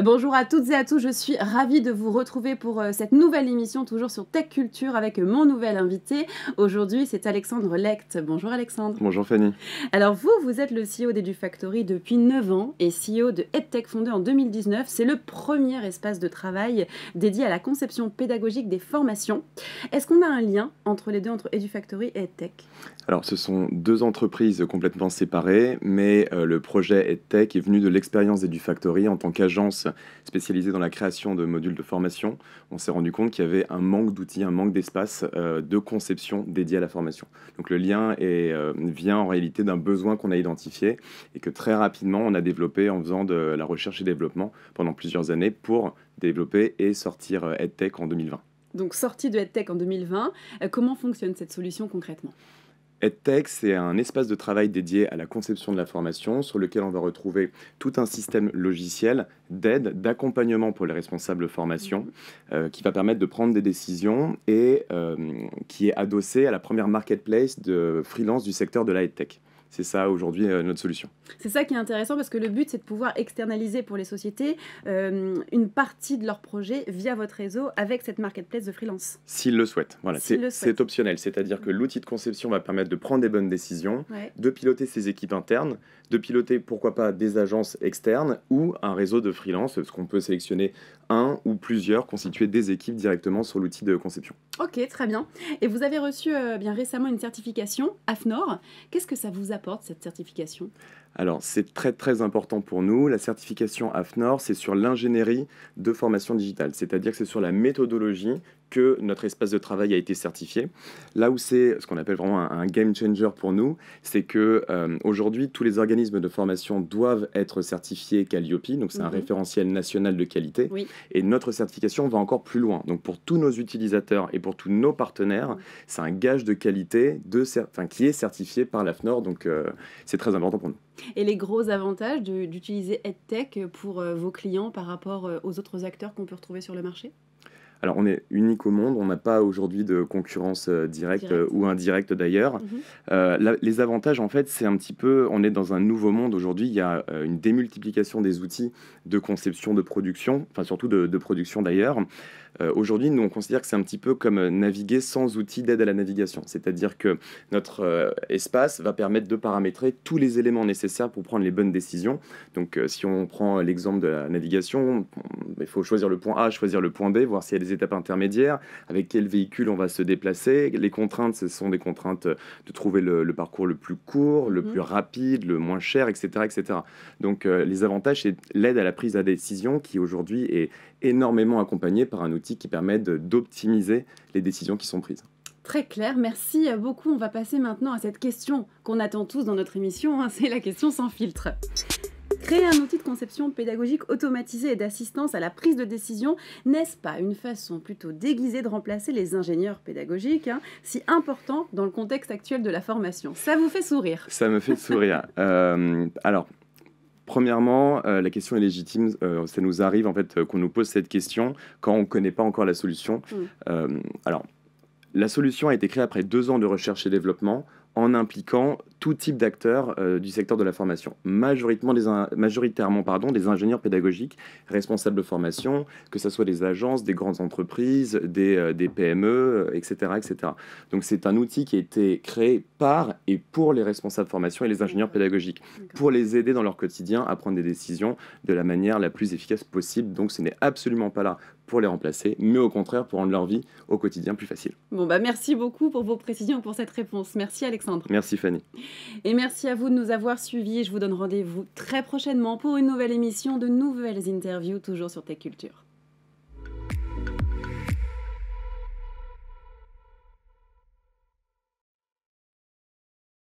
Bonjour à toutes et à tous, je suis ravie de vous retrouver pour cette nouvelle émission, toujours sur Tech Culture, avec mon nouvel invité. Aujourd'hui, c'est Alexandre Lecht. Bonjour Alexandre. Bonjour Fanny. Alors vous êtes le CEO d'EduFactory depuis 9 ans et CEO de EdTech fondé en 2019. C'est le premier espace de travail dédié à la conception pédagogique des formations. Est-ce qu'on a un lien entre les deux, entre EduFactory et EdTech ? Alors, ce sont deux entreprises complètement séparées, mais le projet EdTech est venu de l'expérience d'EduFactory en tant qu'agence spécialisée dans la création de modules de formation. On s'est rendu compte qu'il y avait un manque d'outils, un manque d'espace de conception dédié à la formation. Donc, le lien vient en réalité d'un besoin qu'on a identifié et que très rapidement, on a développé en faisant de la recherche et développement pendant plusieurs années pour développer et sortir EdTech en 2020. Donc sortie de EdTech en 2020, comment fonctionne cette solution concrètement ? EdTech, c'est un espace de travail dédié à la conception de la formation sur lequel on va retrouver tout un système logiciel d'aide, d'accompagnement pour les responsables de formation qui va permettre de prendre des décisions et qui est adossé à la première marketplace de freelance du secteur de la EdTech. C'est ça aujourd'hui notre solution. C'est ça qui est intéressant parce que le but, c'est de pouvoir externaliser pour les sociétés une partie de leur projet via votre réseau avec cette marketplace de freelance. S'ils le souhaitent. Voilà, c'est optionnel. C'est-à-dire que l'outil de conception va permettre de prendre des bonnes décisions, de piloter ses équipes internes, de piloter, pourquoi pas, des agences externes ou un réseau de freelance, parce qu'on peut sélectionner un ou plusieurs, constituer des équipes directement sur l'outil de conception. Ok, très bien. Et vous avez reçu bien récemment une certification AFNOR. Qu'est-ce que ça vous apporte, cette certification ? Alors, c'est très très important pour nous. La certification AFNOR, c'est sur l'ingénierie de formation digitale, c'est-à-dire que c'est sur la méthodologie que notre espace de travail a été certifié. Là où c'est ce qu'on appelle vraiment un game changer pour nous, c'est que aujourd'hui, tous les organismes de formation doivent être certifiés Calliope, donc c'est un référentiel national de qualité. Oui. Et notre certification va encore plus loin. Donc pour tous nos utilisateurs et pour tous nos partenaires, c'est un gage de qualité qui est certifié par l'AFNOR, donc c'est très important pour nous. Et les gros avantages d'utiliser EdTech pour vos clients par rapport aux autres acteurs qu'on peut retrouver sur le marché ? Alors, on est unique au monde, on n'a pas aujourd'hui de concurrence directe ou indirecte d'ailleurs. Les avantages, en fait, c'est un petit peu, on est dans un nouveau monde aujourd'hui, il y a une démultiplication des outils de conception, de production, enfin surtout de production d'ailleurs. Aujourd'hui, nous, on considère que c'est un petit peu comme naviguer sans outils d'aide à la navigation. C'est-à-dire que notre espace va permettre de paramétrer tous les éléments nécessaires pour prendre les bonnes décisions. Donc, si on prend l'exemple de la navigation, il faut choisir le point A, choisir le point B, voir s'il y a des étapes intermédiaires, avec quel véhicule on va se déplacer. Les contraintes, ce sont des contraintes de trouver le parcours le plus court, le plus rapide, le moins cher, etc. etc. Donc, les avantages, c'est l'aide à la prise de décision qui, aujourd'hui, est énormément accompagnée par un outil qui permet d'optimiser les décisions qui sont prises. Très clair, merci beaucoup. On va passer maintenant à cette question qu'on attend tous dans notre émission, c'est la question sans filtre. Créer un outil de conception pédagogique automatisé et d'assistance à la prise de décision, n'est-ce pas une façon plutôt déguisée de remplacer les ingénieurs pédagogiques, si important dans le contexte actuel de la formation ? Ça vous fait sourire ? Ça me fait sourire. Alors, premièrement, la question est légitime. Ça nous arrive en fait qu'on nous pose cette question quand on ne connaît pas encore la solution. Alors, la solution a été créée après 2 ans de recherche et développement en impliquant tout type d'acteurs du secteur de la formation, majoritairement des ingénieurs pédagogiques, responsables de formation, que ce soit des agences, des grandes entreprises, des PME, etc., etc. Donc c'est un outil qui a été créé par et pour les responsables de formation et les ingénieurs pédagogiques, pour les aider dans leur quotidien à prendre des décisions de la manière la plus efficace possible. Donc ce n'est absolument pas là pour les remplacer, mais au contraire pour rendre leur vie au quotidien plus facile. Bon, merci beaucoup pour vos précisions et pour cette réponse. Merci Alexandre. Merci Fanny. Et merci à vous de nous avoir suivis. Je vous donne rendez-vous très prochainement pour une nouvelle émission, de nouvelles interviews, toujours sur Tech Culture.